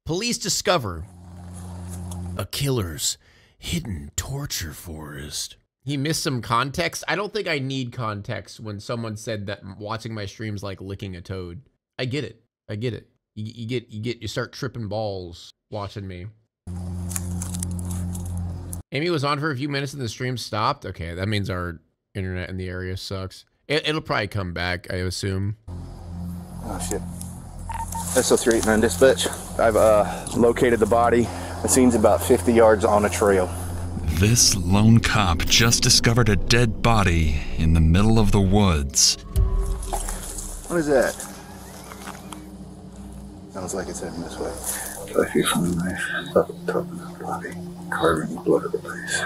Police discover a killer's hidden torture forest. He missed some context. I don't think I need context when someone said that watching my streams like licking a toad. I get it. I get it. You start tripping balls watching me. Amy was on for a few minutes and the stream stopped. Okay, that means our internet in the area sucks. It'll probably come back, I assume. Oh shit. SO389 dispatch. I've located the body. The scene's about 50 yards on a trail. This lone cop just discovered a dead body in the middle of the woods. What is that? Sounds like it's heading this way. I feel some knife up top of the body, carving the blood of the place.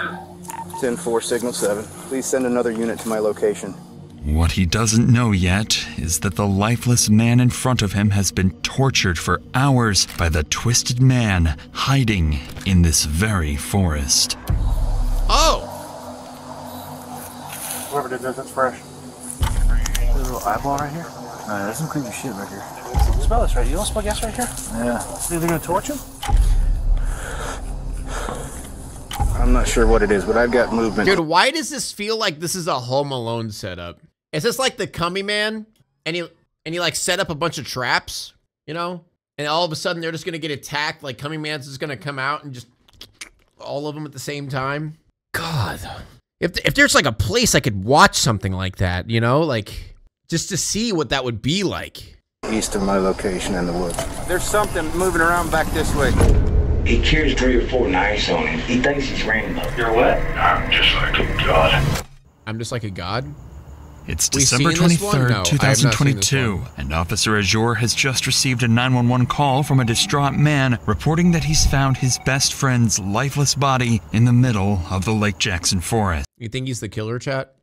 10-4, signal 7. Please send another unit to my location. What he doesn't know yet is that the lifeless man in front of him has been tortured for hours by the twisted man hiding in this very forest. Oh! Whoever did this, that's fresh. There's a little eyeball right here. There's some creepy shit right here. Smell this right. You don't smell gas right here? Yeah. So they're gonna torch him? I'm not sure what it is, but I've got movement. Dude, why does this feel like this is a Home Alone setup? Is this like the Cummy Man? And he like set up a bunch of traps, you know? And all of a sudden they're just gonna get attacked, like Cummy Man's just gonna come out and just all of them at the same time? God. If there's like a place I could watch something like that, you know? Like, just to see what that would be like. East of my location in the woods. There's something moving around back this way. He carries 3 or 4 knives on him. He thinks he's random. You're what? I'm just like a god. I'm just like a god? It's December 23rd, 2022, and Officer Azure has just received a 911 call from a distraught man reporting that he's found his best friend's lifeless body in the middle of the Lake Jackson forest. You think he's the killer, chat?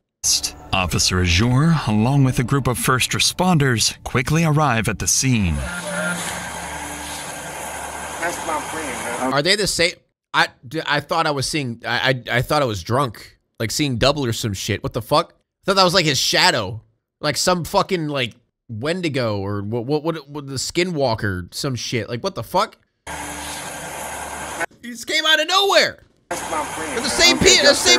Officer Azure, along with a group of first responders, quickly arrive at the scene. That's my friend, Are they the same? I thought I was seeing, I thought I was drunk. Like seeing double or some shit. What the fuck? I thought that was like his shadow. Like some fucking like Wendigo or what the Skinwalker, some shit. Like what the fuck? He just came out of nowhere. They're the same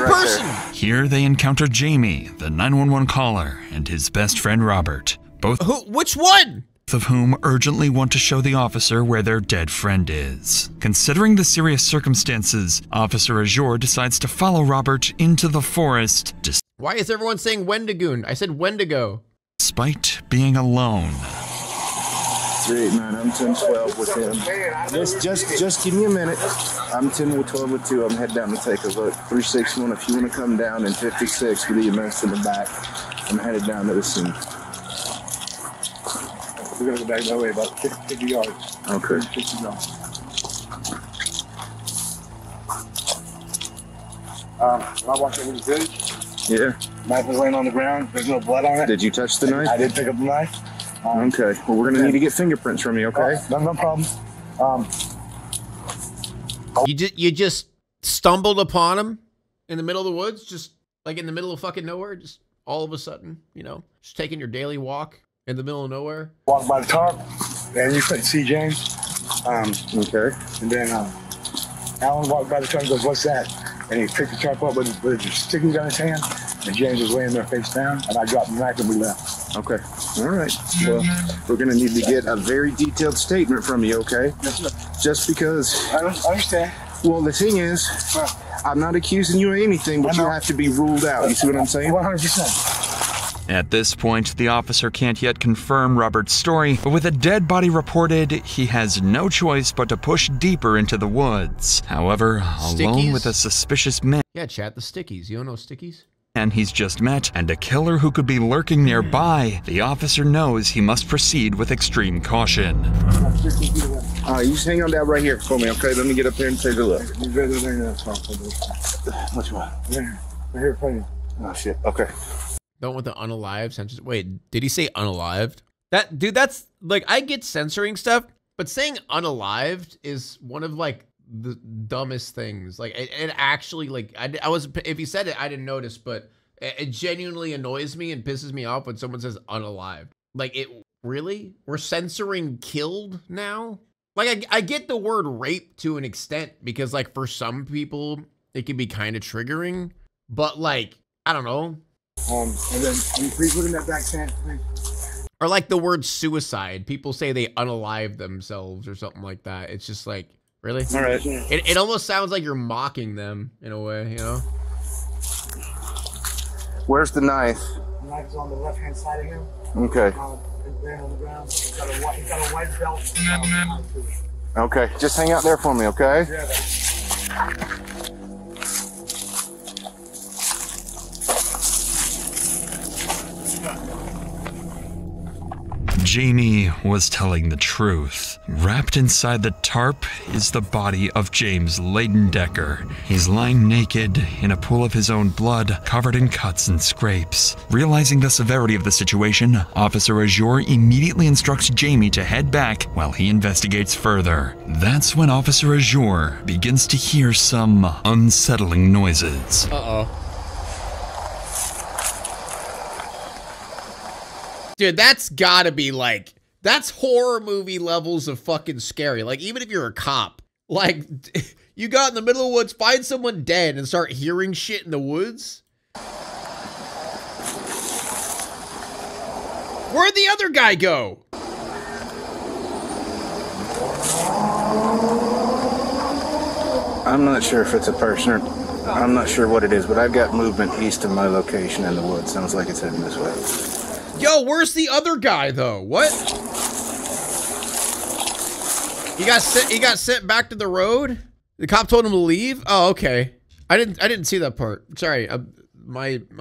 person. Here they encounter Jamie, the 911 caller, and his best friend Robert. Both which one? Of whom urgently want to show the officer where their dead friend is. Considering the serious circumstances, Officer Azure decides to follow Robert into the forest. Why is everyone saying Wendigoon? I said Wendigo. Despite being alone. 389, I'm 1012 with him. Just give me a minute. I'm 1012 with 2. I'm heading down to take a look. 361, if you want to come down, and 56 with the EMS in the back. I'm headed down to the scene. We're gonna go back that way, about 50 yards. Okay. 50 yards. When I walked over the bridge, yeah. Knife was laying on the ground. There's no blood on it. Did you touch the knife? I did pick up the knife. Okay. Well, we're gonna need to get fingerprints from you. Okay. No problem. You just stumbled upon him in the middle of the woods, just like in the middle of fucking nowhere, just all of a sudden, you know, just taking your daily walk in the middle of nowhere. Walk by the tarp, and you couldn't see James. Okay. And then Alan walked by the tarp and goes, "What's that?" And he picked the tarp up with his stickies on his hand, and James was laying there face down, and I dropped the knife and we left. Okay. All right. Well, we're going to need to get a very detailed statement from you, okay? Yes, sir. Just because... I understand. Well, the thing is, I'm not accusing you of anything, but you have to be ruled out. You see what I'm saying? 100%. At this point, the officer can't yet confirm Robert's story, but with a dead body reported, he has no choice but to push deeper into the woods. However, alone with a suspicious man... Yeah, chat, the stickies. You don't know stickies? And he's just met, and a killer who could be lurking nearby, the officer knows he must proceed with extreme caution. You just hang on down right here for me, okay? Let me get up there and take a look. Which one? Right here, playing. Oh, shit. Okay. Don't want the unalived sentence. Wait, did he say unalived? Dude, that's like, I get censoring stuff, but saying unalived is one of like the dumbest things. Like it actually, like if he said it, I didn't notice, but it genuinely annoys me and pisses me off when someone says unalived. Like, it really? We're censoring killed now? Like, I get the word rape to an extent because, like, for some people, it can be kind of triggering. But, like, I don't know. And then, please put in that back stand, please. Or, like, the word suicide. People say they unalive themselves or something like that. It's just like, really? All right. It almost sounds like you're mocking them in a way, you know? Where's the knife? The knife is on the left-hand side of him. Okay. Laying on the ground. He's got a white belt. Okay. Just hang out there for me, okay? Yeah. Jamie was telling the truth. Wrapped inside the tarp is the body of James Leyendecker. He's lying naked in a pool of his own blood, covered in cuts and scrapes. Realizing the severity of the situation, Officer Azure immediately instructs Jamie to head back while he investigates further. That's when Officer Azure begins to hear some unsettling noises. Uh-oh. Dude, that's gotta be like, that's horror movie levels of fucking scary. Like, even if you're a cop, like, you got in the middle of the woods, find someone dead and start hearing shit in the woods. Where'd the other guy go? I'm not sure if it's a person or I'm not sure what it is, but I've got movement east of my location in the woods. Sounds like it's heading this way. Yo, where's the other guy though? What? He got sent back to the road? The cop told him to leave? Oh, okay. I didn't see that part. Sorry. I'm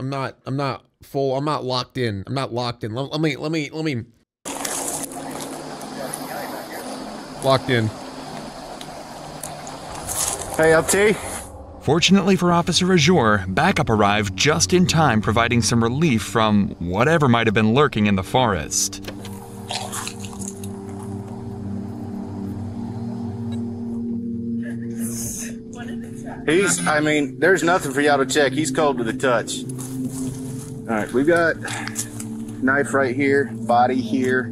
not full. I'm not locked in. I'm not locked in. Let me locked in. Hey, LT. Fortunately for Officer Azure, backup arrived just in time, providing some relief from whatever might have been lurking in the forest. I mean, there's nothing for y'all to check. He's cold to the touch. All right, we've got knife right here, body here,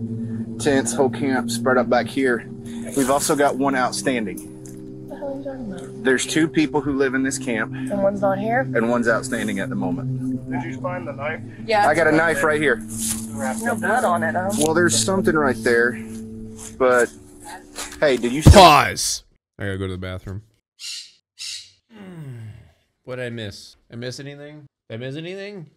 tents, whole camp spread up back here. We've also got one outstanding. What the hell are you talking about? There's 2 people who live in this camp. And one's not here? And one's outstanding at the moment. Did you find the knife? Yeah. I got a knife right here. No blood on it, huh? Well, there's something right there. But, hey, did you... Pause. I gotta go to the bathroom. What did I miss? I miss anything? Did I miss anything?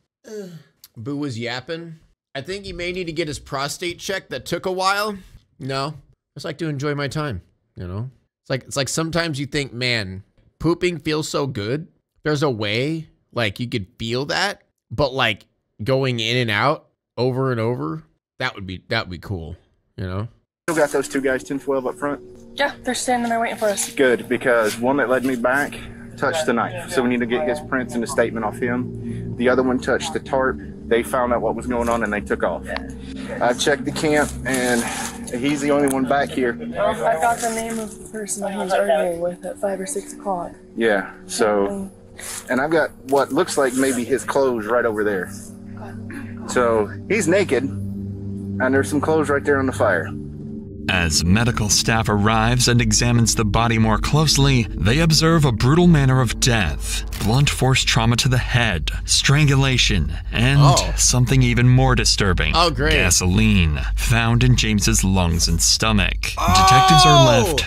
Boo was yapping. I think he may need to get his prostate checked. That took a while. No. I just like to enjoy my time, you know? It's like sometimes you think, man, pooping feels so good. There's a way, like, you could feel that, but like going in and out over and over, that would be cool, you know? Still got those 2 guys 10-12 up front? Yeah, they're standing there waiting for us. Good, because one that led me back touched the knife, so we need to get his prints and a statement off him. The other one touched the tarp. They found out what was going on and they took off. I checked the camp and he's the only one back here. Well, I got the name of the person that he was arguing with at 5 or 6 o'clock. Yeah, so, and I've got what looks like maybe his clothes right over there. So he's naked and there's some clothes right there on the fire. As medical staff arrives and examines the body more closely, they observe a brutal manner of death, blunt force trauma to the head, strangulation, and something even more disturbing, gasoline, found in James's lungs and stomach. Detectives are left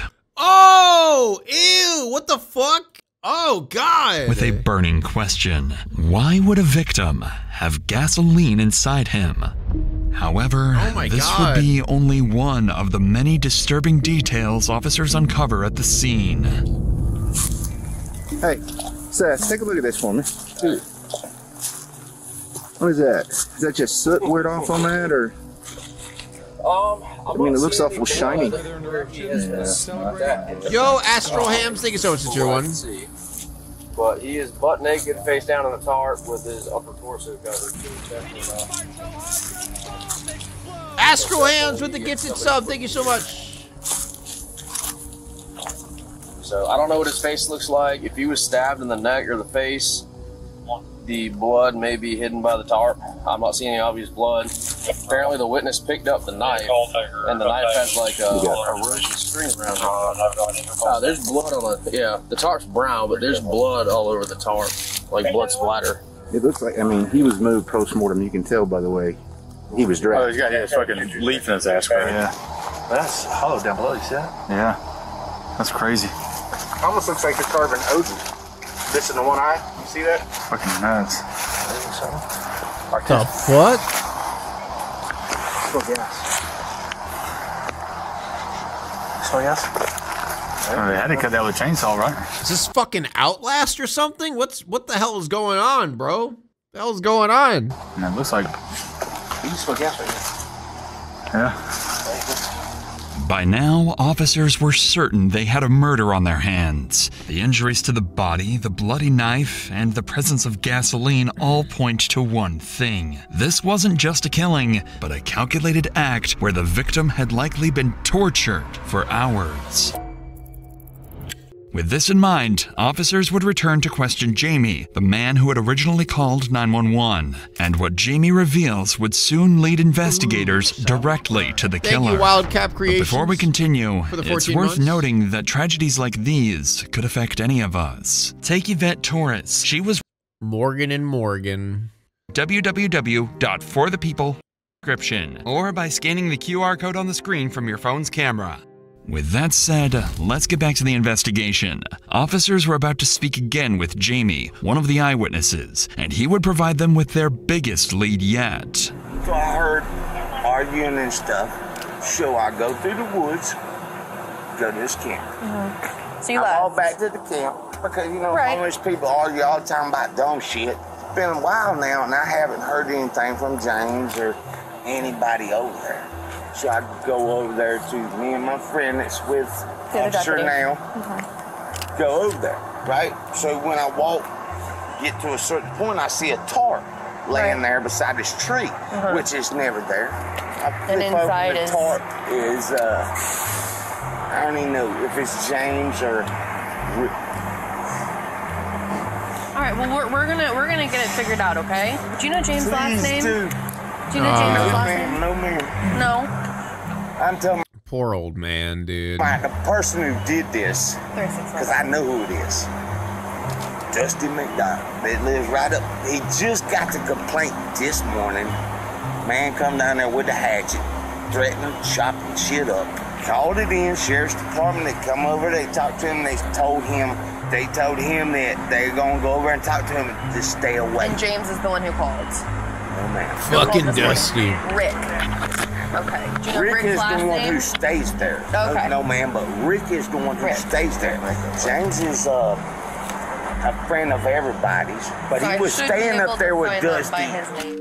Ew, what the fuck? Oh, God. with a burning question. Why would a victim have gasoline inside him? However, this would be only one of the many disturbing details officers uncover at the scene. Hey, Seth, take a look at this for me. What is that? Is that just soot weared off on that, or? I mean, it looks awful shiny. Yo, Astral Hams, thank you so much for tier 1. But he is butt naked, face down on the tarp with his upper torso covered. Astral Hams with the gifted sub, thank you so much. So I don't know what his face looks like. If he was stabbed in the neck or the face, the blood may be hidden by the tarp. I'm not seeing any obvious blood. Apparently the witness picked up the knife, and the knife has like a rosy string around it. There's blood on it. Yeah, the tarp's brown, but there's blood all over the tarp, like blood splatter. It looks like, I mean, he was moved post-mortem. You can tell by the way he was dragged. Oh, he's got his fucking leaf in his ass crack. Yeah. That's hollow down below, you see that? Yeah. That's crazy. Almost looks like they're carving Odin. This in the one eye. You see that? Fucking nuts. The fuck? Smell gas. Smell gas? Oh, they had to cut that with a chainsaw, right? Is this fucking Outlast or something? What the hell is going on, bro? The hell is going on? And it looks like... You smell gas right here. Yeah. By now, officers were certain they had a murder on their hands. The injuries to the body, the bloody knife, and the presence of gasoline all point to one thing. This wasn't just a killing, but a calculated act where the victim had likely been tortured for hours. With this in mind, officers would return to question Jamie, the man who had originally called 911, and what Jamie reveals would soon lead investigators directly to the killer. Thank you, Wildcap Creations. But before we continue, for the it's 14 worth months. noting that tragedies like these could affect any of us. Take Yvette Torres. She was Morgan and Morgan. www.forthepeople description, or by scanning the QR code on the screen from your phone's camera. With that said, let's get back to the investigation. Officers were about to speak again with Jamie, one of the eyewitnesses, and he would provide them with their biggest lead yet. So I heard arguing and stuff, so I go through the woods, go to this camp. So you I left. fall back to the camp because, you know, Right. homeless people argue all the time about dumb shit. It's been a while now, and I haven't heard anything from James or anybody over there. So I go over there to me and my friend that's with Officer now. Go over there, right? So when I walk, get to a certain point, I see a tarp laying there beside this tree, which is never there. I flip And inside over, the is- tarp is, I don't even know if it's James or... All right. Well, we're gonna get it figured out, okay? Do you know James' last name? Do. Do you know James' last Man, name? no, man. No. I'm telling Poor old man, dude. the person who did this, because I know who it is. Dusty McDonald. That lives right up. He just got the complaint this morning. Man come down there with a hatchet, threatening, chopping shit up. Called it in, sheriff's department. They come over, they talked to him, they told him that they're gonna go over and talk to him and just stay away. And James is the one who called. No, man. Fucking Who called this Dusty. morning? Rick. Okay. Do you know Rick Rick's is last the one name? who stays there. Okay. No, man, but Rick is the one who Rick. stays there. James is a friend of everybody's, but So I he was should be staying able up to there with find them Dusty. by his name.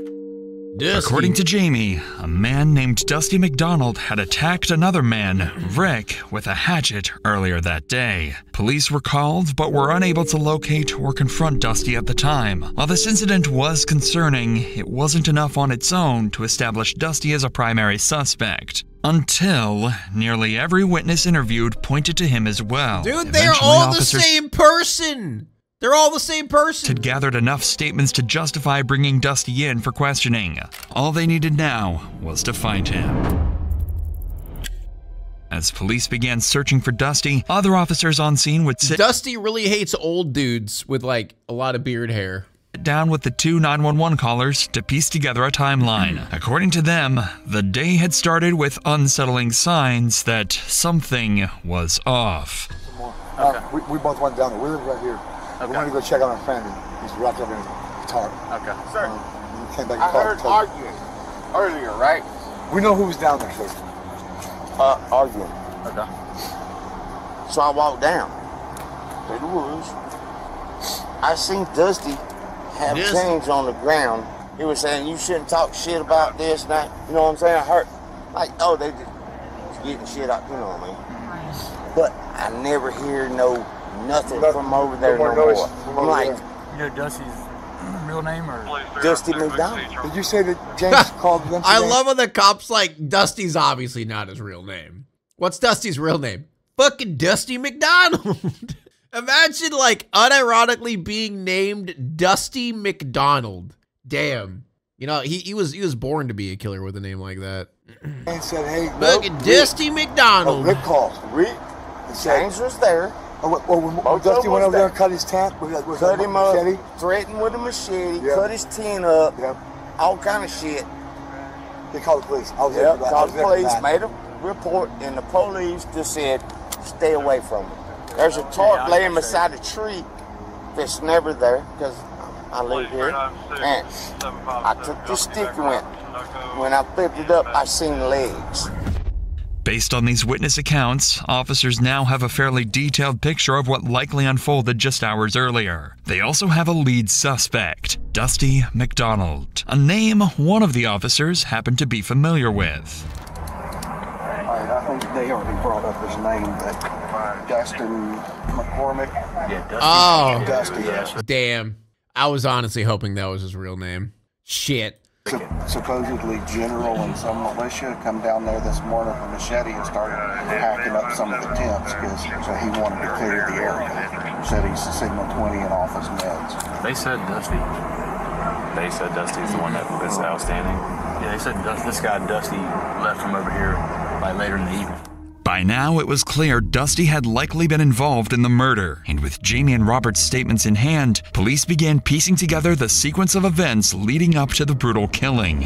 Dusty. According to Jamie, a man named Dusty McDonald had attacked another man, Rick, with a hatchet earlier that day. Police were called, but were unable to locate or confront Dusty at the time. While this incident was concerning, it wasn't enough on its own to establish Dusty as a primary suspect. Until nearly every witness interviewed pointed to him as well. Dude, they're Eventually, all the officers same person. They're all the same person. had gathered enough statements to justify bringing Dusty in for questioning. All they needed now was to find him. As police began searching for Dusty, other officers on scene would sit Dusty really hates old dudes with like a lot of beard hair. down with the two 911 callers to piece together a timeline. According to them, the day had started with unsettling signs that something was off. We both went down there. We live right here. We wanted to go check on our family. He's wrapped up in a tarp. Okay. Sir, We came back and I called heard the tarp. arguing earlier, right? We know who was down there, sir. Arguing. Okay. So I walked down through the woods. I seen Dusty have Yes. change on the ground. He was saying, you shouldn't talk shit about this and that. You know what I'm saying? I heard, like, oh, they just getting shit out, you know what I mean? But I never hear nothing from over there no more. I'm like, You know Dusty's real name or? Dusty McDonald. Did you say that James called them? I today? love how the cops like Dusty's obviously not his real name. What's Dusty's real name? Fucking Dusty McDonald. Imagine like unironically being named Dusty McDonald. Damn. You know, he was born to be a killer with a name like that. And said, hey, look at Dusty McDonald. Rick called. Rick. James was there. When Dusty went over there and cut his tent, cut him up, threatened with a machete, cut his tent up, all kind of shit. They called the police. Called the police, made a report, and the police just said, stay away from it. There's a tarp laying beside a tree that's never there, because I live here, and I took the stick and went. When I flipped it up, I seen legs. Based on these witness accounts, officers now have a fairly detailed picture of what likely unfolded just hours earlier. They also have a lead suspect, Dusty McDonald, a name one of the officers happened to be familiar with. I think they already brought up his name, but Dustin McCormick. Yeah, Dusty. Dusty. Damn. I was honestly hoping that was his real name. Shit. Supposedly General and some militia come down there this morning with a machete and started hacking up some of the tents so he wanted to clear the area. Said he's signal 20 and off his meds. They said Dusty. They said Dusty's the one that's outstanding. Yeah, they said this guy Dusty left from over here by later in the evening. By now, it was clear Dusty had likely been involved in the murder, and with Jamie and Robert's statements in hand, police began piecing together the sequence of events leading up to the brutal killing.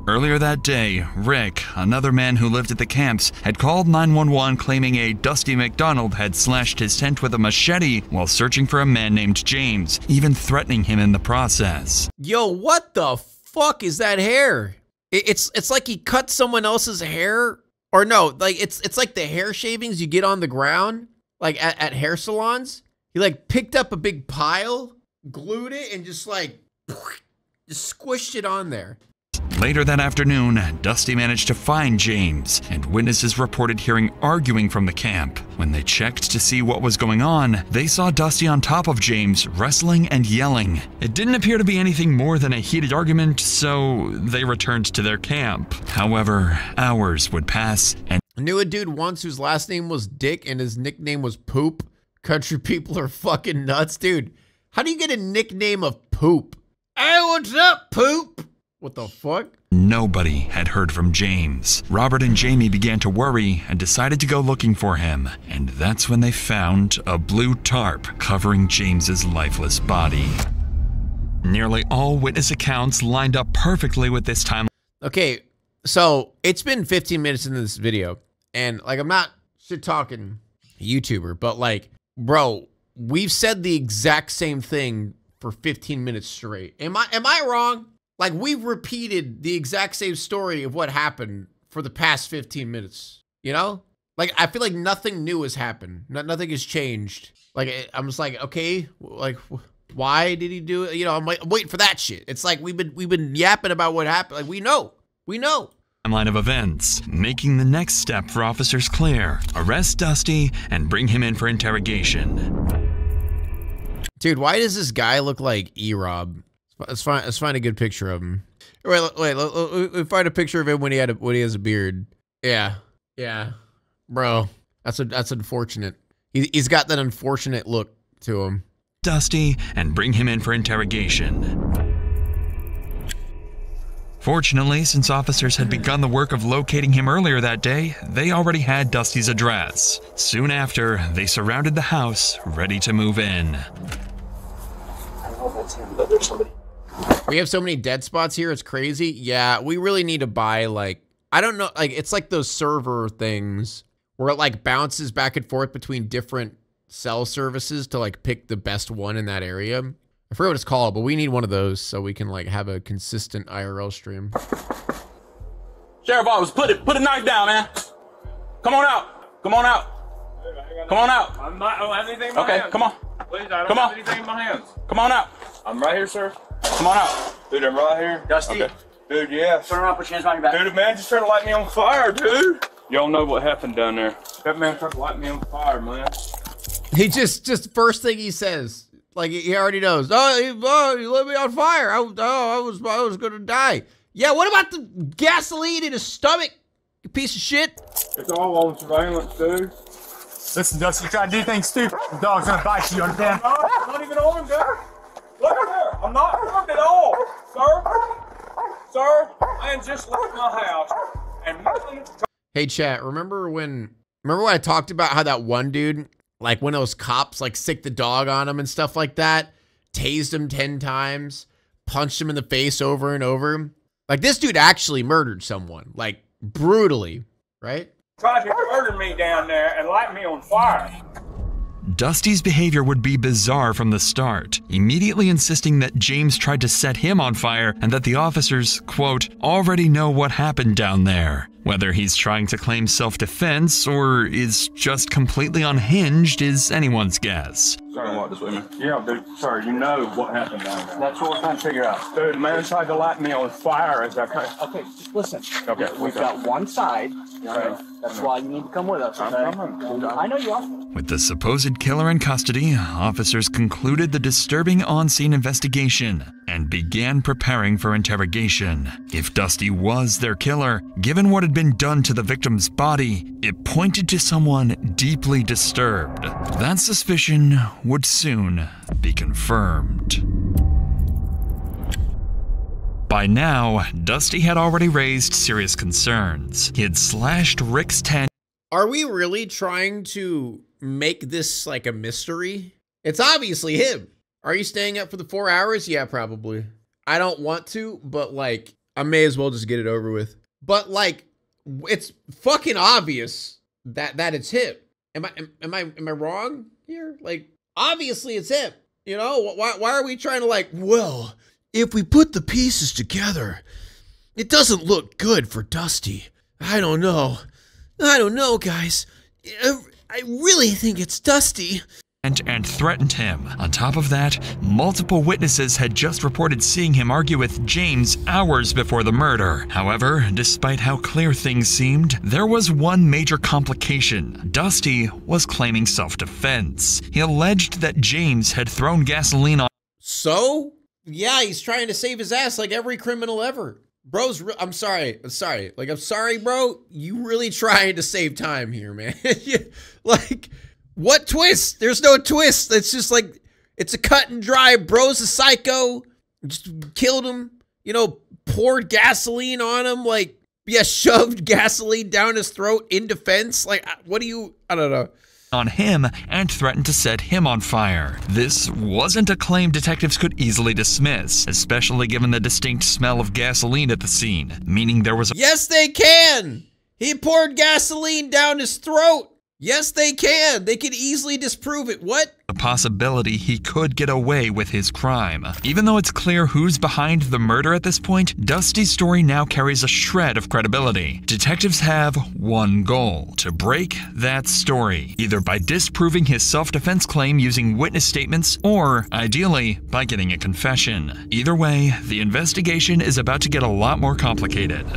Earlier that day, Rick, another man who lived at the camps, had called 911 claiming a Dusty McDonald had slashed his tent with a machete while searching for a man named James, even threatening him in the process. Yo, what the fuck is that hair? It's like he cut someone else's hair. Or no, like it's like the hair shavings you get on the ground, like at hair salons. He like picked up a big pile, glued it, and just like just squished it on there. Later that afternoon, Dusty managed to find James, and witnesses reported hearing arguing from the camp. When they checked to see what was going on, they saw Dusty on top of James, wrestling and yelling. It didn't appear to be anything more than a heated argument, so they returned to their camp. However, hours would pass, and I knew a dude once whose last name was Dick and his nickname was Poop. Country people are fucking nuts, dude. How do you get a nickname of Poop? Hey, what's up, Poop? What the fuck? Nobody had heard from James. Robert and Jamie began to worry and decided to go looking for him. And that's when they found a blue tarp covering James's lifeless body. Nearly all witness accounts lined up perfectly with this timeline. Okay, so it's been 15 minutes into this video. And like, I'm not shit talking YouTuber, but like, bro, we've said the exact same thing for 15 minutes straight. Am I wrong? Like, we've repeated the exact same story of what happened for the past 15 minutes, you know? Like, I feel like nothing new has happened. Nothing has changed. Like, I'm just like, okay, like, why did he do it? You know, I'm like, I'm waiting for that shit. It's like, we've been yapping about what happened. Like, we know. Timeline of events, making the next step for officers clear. Arrest Dusty and bring him in for interrogation. Dude, why does this guy look like E-Rob? Let's find a good picture of him. Wait, let's find a picture of him when he has a beard. Yeah, bro, that's unfortunate. He's got that unfortunate look to him. Dusty and bring him in for interrogation. Fortunately, since officers had begun the work of locating him earlier that day, they already had Dusty's address. Soon after, they surrounded the house, ready to move in. I don't know if that's him, but there's somebody. We have so many dead spots here, it's crazy. Yeah, we really need to buy, like, I don't know, like, it's like those server things where it, like, bounces back and forth between different cell services to, like, pick the best one in that area. I forget what it's called, but we need one of those so we can, like, have a consistent IRL stream. Sheriff Office, put a knife down, man. Come on out. Come on out. Come on out. I don't have anything in my hands. Okay, come on. Please, I don't have anything in my hands. Come on out. I'm right here, sir. Come on out. Dude, I'm right here. Dusty. Okay. Dude, yeah. Turn around, put your hands behind your back. Dude, the man just tried to light me on fire, dude. Y'all know what happened down there. That man tried to light me on fire, man. He just first thing he says, like, he already knows. Oh, he lit me on fire. I was gonna die. Yeah, what about the gasoline in his stomach, you piece of shit? It's all on surveillance, dude. Listen, Dusty, you try to do things stupid, the dog's gonna bite you understand? I'm not even armed, dude. Look at there. I'm not armed at all. Sir, I just left my house. And hey, chat, remember when I talked about how that one dude, like when those cops like sicked the dog on him and stuff like that, tased him 10 times, punched him in the face over and over? Like, this dude actually murdered someone, like, brutally, right? tried to murder me down there and light me on fire. Dusty's behavior would be bizarre from the start, immediately insisting that James tried to set him on fire and that the officers, quote, already know what happened down there. Whether he's trying to claim self-defense or is just completely unhinged is anyone's guess. Sorry, walk this with me. Yeah, dude, sorry, you know what happened down there. That's what we're trying to figure out. Dude, the man tried to light me on fire as I came. Okay, just listen. Okay, we've got one side. Okay. That's why you need to come with us, okay? I know you are. With the supposed killer in custody, officers concluded the disturbing on-scene investigation and began preparing for interrogation. If Dusty was their killer, given what had been done to the victim's body, it pointed to someone deeply disturbed. That suspicion would soon be confirmed. By now, Dusty had already raised serious concerns. He had slashed Rick's tent. Are we really trying to make this like a mystery? It's obviously him. Are you staying up for the 4 hours? Yeah, probably. I don't want to, but like, I may as well just get it over with. But like, it's fucking obvious that it's him. Am I wrong here? Like, obviously it's him. You know, why are we trying to like, well, if we put the pieces together, it doesn't look good for Dusty. I don't know, guys. I really think it's Dusty. And threatened him. On top of that, multiple witnesses had just reported seeing him argue with James hours before the murder. However, despite how clear things seemed, there was one major complication. Dusty was claiming self-defense. He alleged that James had thrown gasoline on. So? Yeah, he's trying to save his ass like every criminal ever. Bro's, I'm sorry. Like, I'm sorry, bro. You really trying to save time here, man. Like, what twist? There's no twist. It's just like, it's a cut and dry. Bro's a psycho. Just killed him. You know, poured gasoline on him. Like, yeah, shoved gasoline down his throat in defense. Like, what do you, I don't know. On him and threatened to set him on fire. This wasn't a claim detectives could easily dismiss, especially given the distinct smell of gasoline at the scene, meaning there was a— Yes, they can! He poured gasoline down his throat! Yes, they can! They can easily disprove it. What? a possibility he could get away with his crime. Even though it's clear who's behind the murder at this point, Dusty's story now carries a shred of credibility. Detectives have one goal: to break that story, either by disproving his self-defense claim using witness statements, or, ideally, by getting a confession. Either way, the investigation is about to get a lot more complicated.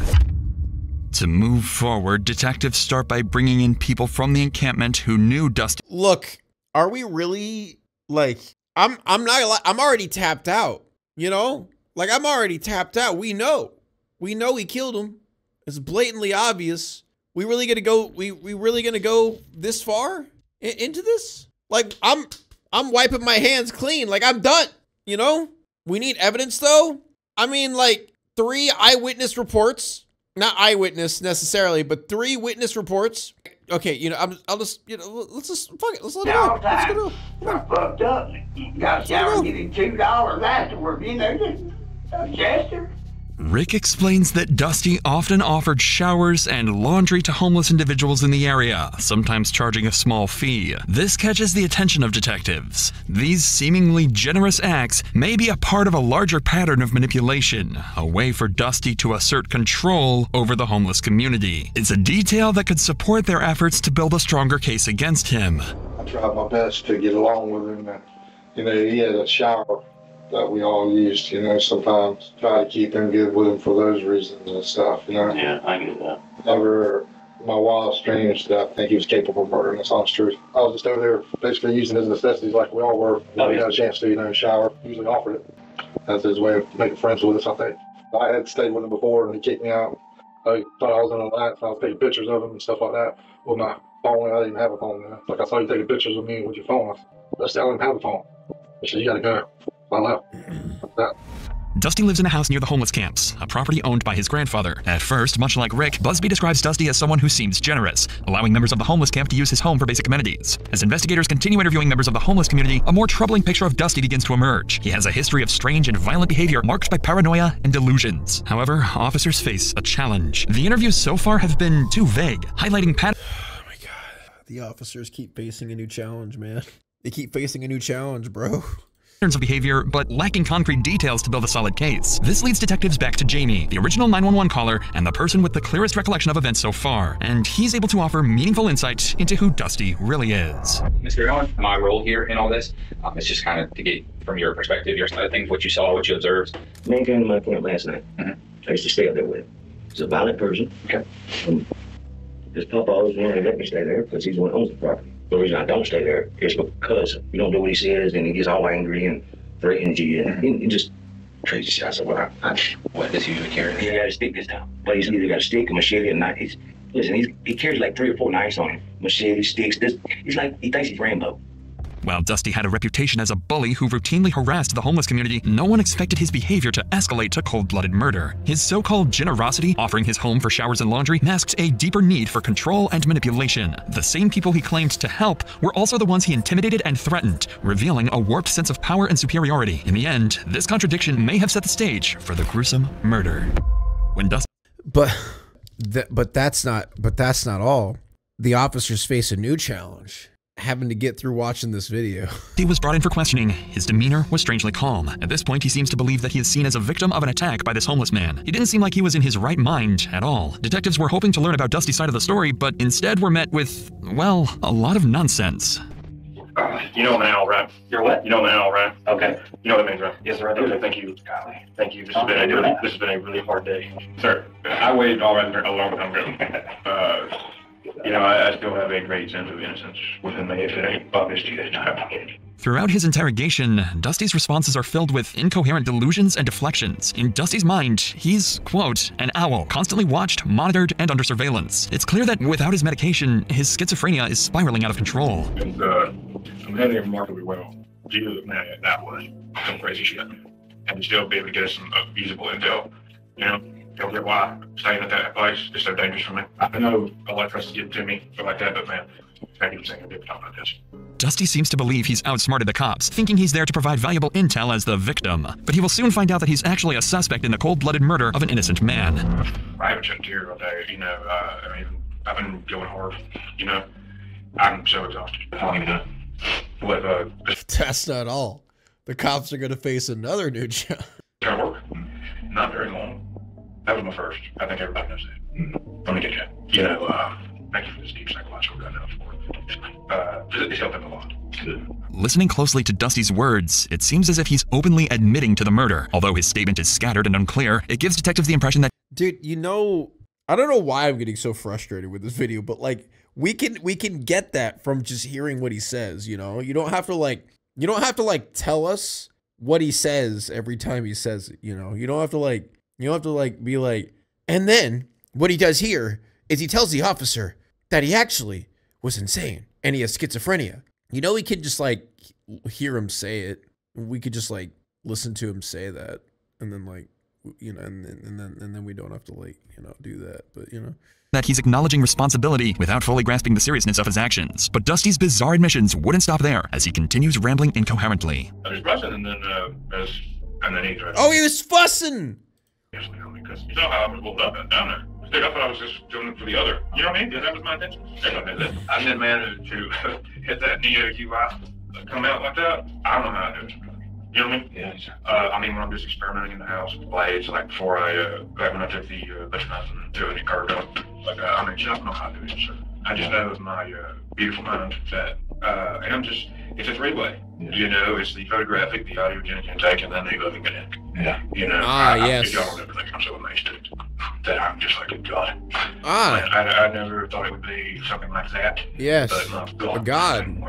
To move forward, detectives start by bringing in people from the encampment who knew Dusty. Look, are we really, like, I'm already tapped out, you know? Like, I'm already tapped out. We know he killed him. It's blatantly obvious. We really gonna go, we really gonna go this far into this? Like, I'm wiping my hands clean. Like, I'm done, you know? We need evidence, though. I mean, like, 3 eyewitness reports. Not eyewitness necessarily, but 3 witness reports. Okay, you know, I'll just, you know, let's just, fuck it, let's let it go. Let's go. Got fucked up. You got shower getting $2 afterward, you know, just gesture. Rick explains that Dusty often offered showers and laundry to homeless individuals in the area, sometimes charging a small fee. This catches the attention of detectives. These seemingly generous acts may be a part of a larger pattern of manipulation, a way for Dusty to assert control over the homeless community. It's a detail that could support their efforts to build a stronger case against him. I tried my best to get along with him. You know, he had a shower that we all used, you know, sometimes try to keep him good with him for those reasons and stuff, you know. Yeah, I get that. Never, my wildest dreams that I think he was capable of murdering, that's honest truth. I was just over there basically using his necessities like we all were when we had a chance to, you know, shower. Usually offered it. That's his way of making friends with us, I think. I had stayed with him before and he kicked me out. I thought I was in a line, so I was taking pictures of him and stuff like that with my phone. I didn't even have a phone then. Like, I saw you taking pictures of me with your phone. I said, I didn't have a phone. I said, you gotta go. I left. Dusty lives in a house near the homeless camps, a property owned by his grandfather. At first, much like Rick, Busby describes Dusty as someone who seems generous, allowing members of the homeless camp to use his home for basic amenities. As investigators continue interviewing members of the homeless community, a more troubling picture of Dusty begins to emerge. He has a history of strange and violent behavior marked by paranoia and delusions. However, officers face a challenge. The interviews so far have been too vague, highlighting Oh my god. The officers keep facing a new challenge, man. They keep facing a new challenge, bro. Patterns of behavior, but lacking concrete details to build a solid case. This leads detectives back to Jamie, the original 911 caller and the person with the clearest recollection of events so far, and he's able to offer meaningful insight into who Dusty really is. Mr. Owen, my role here in all this, it's just kind of to get from your perspective, your side of things, what you saw, what you observed. Man came to my camp last night. I used to stay up there with him. He's a violent person. Okay. His papa always wanted to let me stay there because he's the one who owns the property. The reason I don't stay there is because you don't do what he says, and he gets all angry and threatens you, and he just crazy shit. I said, well, what does he usually carry? He got a stick this time, but he's either got a stick, a machete, or a knife. He carries like 3 or 4 knives on him, machete, sticks. He's like, he thinks he's Rambo. While Dusty had a reputation as a bully who routinely harassed the homeless community, no one expected his behavior to escalate to cold-blooded murder. His so-called generosity, offering his home for showers and laundry, masked a deeper need for control and manipulation. The same people he claimed to help were also the ones he intimidated and threatened, revealing a warped sense of power and superiority. In the end, this contradiction may have set the stage for the gruesome murder. When Dusty... But that's not all. The officers face a new challenge. Having to get through watching this video. He was brought in for questioning. His demeanor was strangely calm. At this point, he seems to believe that he is seen as a victim of an attack by this homeless man. He didn't seem like he was in his right mind at all. Detectives were hoping to learn about Dusty's side of the story, but instead were met with, well, a lot of nonsense. You know now, right? You're what? You know now, right? Okay. You know what that means, right? Yes, sir, I do. Okay, thank you. Golly. Thank you. This has been a really hard day. Sir, I waited all right there a long time ago. You know, I still have a great sense of innocence within me. If it ain't obvious to you, it's not happening. Throughout his interrogation, Dusty's responses are filled with incoherent delusions and deflections. In Dusty's mind, he's, quote, an owl, constantly watched, monitored, and under surveillance. It's clear that without his medication, his schizophrenia is spiraling out of control. And I'm handling it remarkably well. Jesus, man, that was some crazy shit. And to still be able to get us some usable intel, you know? Don't get why staying at that place is so dangerous for me. I know a lot of press is getting to me, but like that, but man, thank you for saying a bit about this. Dusty seems to believe he's outsmarted the cops, thinking he's there to provide valuable intel as the victim. But he will soon find out that he's actually a suspect in the cold-blooded murder of an innocent man. I haven't checked here all day, you know, I mean, I've been going hard, you know. I'm so exhausted. I don't even know what, That's not all. The cops are going to face another new challenge. Work. Not very long. That was my first. I think everybody knows that. Let me get you. You know, thank you for this deep psychological diagnosis for it. It's helping a lot. Listening closely to Dusty's words, it seems as if he's openly admitting to the murder. Although his statement is scattered and unclear, it gives detectives the impression that... Dude, you know, I don't know why I'm getting so frustrated with this video, but like, we can get that from just hearing what he says, you know? You don't have to like tell us what he says every time he says it, you know? You don't have to be like, and then what he does here is he tells the officer that he actually was insane and he has schizophrenia. You know, we could just like hear him say it. We could just like listen to him say that, and then like, you know, and then we don't have to like, you know, do that. But you know, that he's acknowledging responsibility without fully grasping the seriousness of his actions. But Dusty's bizarre admissions wouldn't stop there as he continues rambling incoherently. I was rushing and then he tried. Oh, he was fussing. Yes, because you know how I was woke up and down there. I thought I was just doing it for the other. You know what I mean? Yeah, that was my intention. I didn't manage to hit that neo-UI, come out like that. I don't know how to do it. You know what I mean? Yeah. I mean, when I'm just experimenting in the house with blades, like before when I took the butcher knife and threw it in carved up. Like, I mean, I don't know how to do it. So I just know with my beautiful mind that, and I'm just, it's a three-way. Yeah. You know, it's the photographic, the audiogenic intake, and then the living intake. Yeah. You know, yes. Y'all never think I'm so amazed that I'm just like a god. I never thought it would be something like that. Yes. But a god.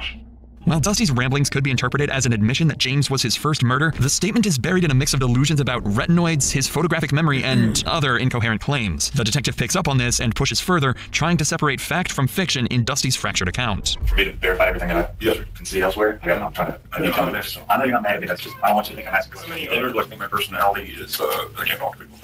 While Dusty's ramblings could be interpreted as an admission that James was his first murder, the statement is buried in a mix of delusions about retinoids, his photographic memory, and other incoherent claims. The detective picks up on this and pushes further, trying to separate fact from fiction in Dusty's fractured account. For me to verify everything that I can see elsewhere, I'm trying to. I know you're not mad at me. That's just I don't want you to think I'm asking. I mean, like my personality is I can't talk to people.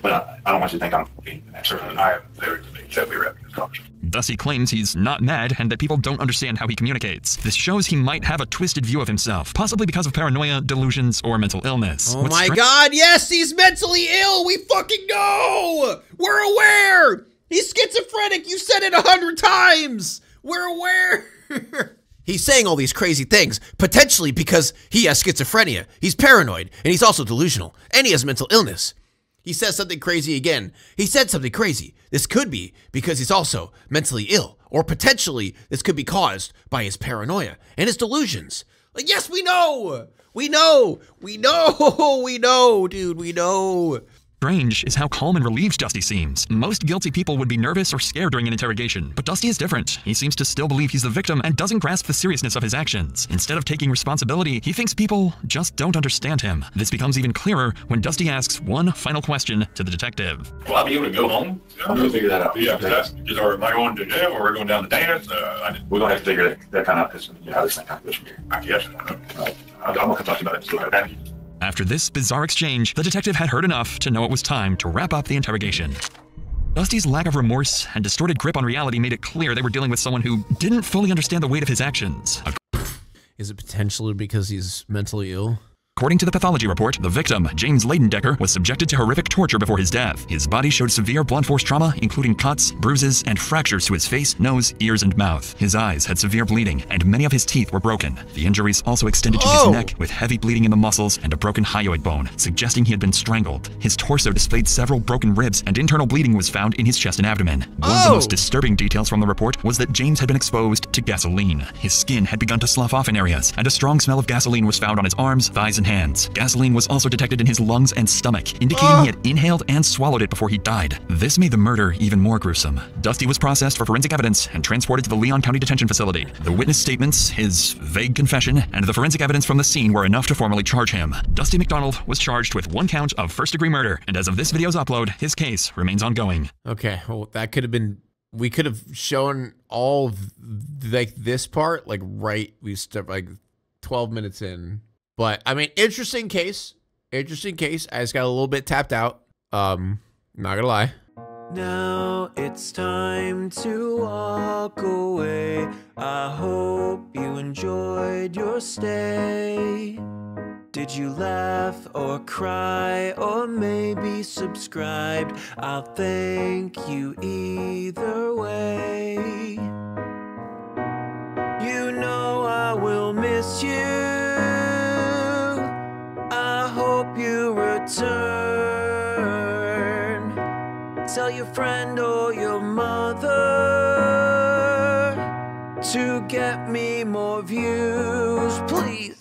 But I don't want you to think I'm being certain. I am very that we were having this conversation. Dusty claims he's not mad and that people don't understand how he communicates. This shows he might have a twisted view of himself, possibly because of paranoia, delusions, or mental illness. Oh my God, yes, he's mentally ill. We fucking know. We're aware. He's schizophrenic. You said it 100 times. We're aware. He's saying all these crazy things, potentially because he has schizophrenia. He's paranoid, and he's also delusional, and he has mental illness. He says something crazy again. He said something crazy. This could be because he's also mentally ill, or potentially this could be caused by his paranoia and his delusions. Like, yes, we know. We know, dude, we know. Strange is how calm and relieved Dusty seems. Most guilty people would be nervous or scared during an interrogation, but Dusty is different. He seems to still believe he's the victim and doesn't grasp the seriousness of his actions. Instead of taking responsibility, he thinks people just don't understand him. This becomes even clearer when Dusty asks one final question to the detective. Will I be able to go home? I'm going to figure that out. Yeah, am I going to jail or we're going down to dance? We're going to have to figure that kind of out because how this thing kind of goes from here. I guess. I'm going to talk to you about it. After this bizarre exchange, the detective had heard enough to know it was time to wrap up the interrogation. Dusty's lack of remorse and distorted grip on reality made it clear they were dealing with someone who didn't fully understand the weight of his actions. Is it potentially because he's mentally ill? According to the pathology report, the victim, James Leidendecker, was subjected to horrific torture before his death. His body showed severe blunt force trauma, including cuts, bruises, and fractures to his face, nose, ears, and mouth. His eyes had severe bleeding, and many of his teeth were broken. The injuries also extended to his neck, with heavy bleeding in the muscles and a broken hyoid bone, suggesting he had been strangled. His torso displayed several broken ribs, and internal bleeding was found in his chest and abdomen. One of the most disturbing details from the report was that James had been exposed to gasoline. His skin had begun to slough off in areas, and a strong smell of gasoline was found on his arms, thighs, and hands. Gasoline was also detected in his lungs and stomach, indicating he had inhaled and swallowed it before he died. This made the murder even more gruesome. Dusty was processed for forensic evidence and transported to the Leon County Detention Facility. The witness statements, his vague confession, and the forensic evidence from the scene were enough to formally charge him. Dusty McDonald was charged with 1 count of first-degree murder, and as of this video's upload, his case remains ongoing. Okay, well, that could have been... We could have shown all like this part, like we start like 12 minutes in. But I mean, interesting case. I just got a little bit tapped out. Not gonna lie. Now it's time to walk away. I hope you enjoyed your stay. Did you laugh or cry or maybe subscribed? I'll thank you either way. You know I will miss you. I hope you return. Tell your friend or your mother to get me more views, please.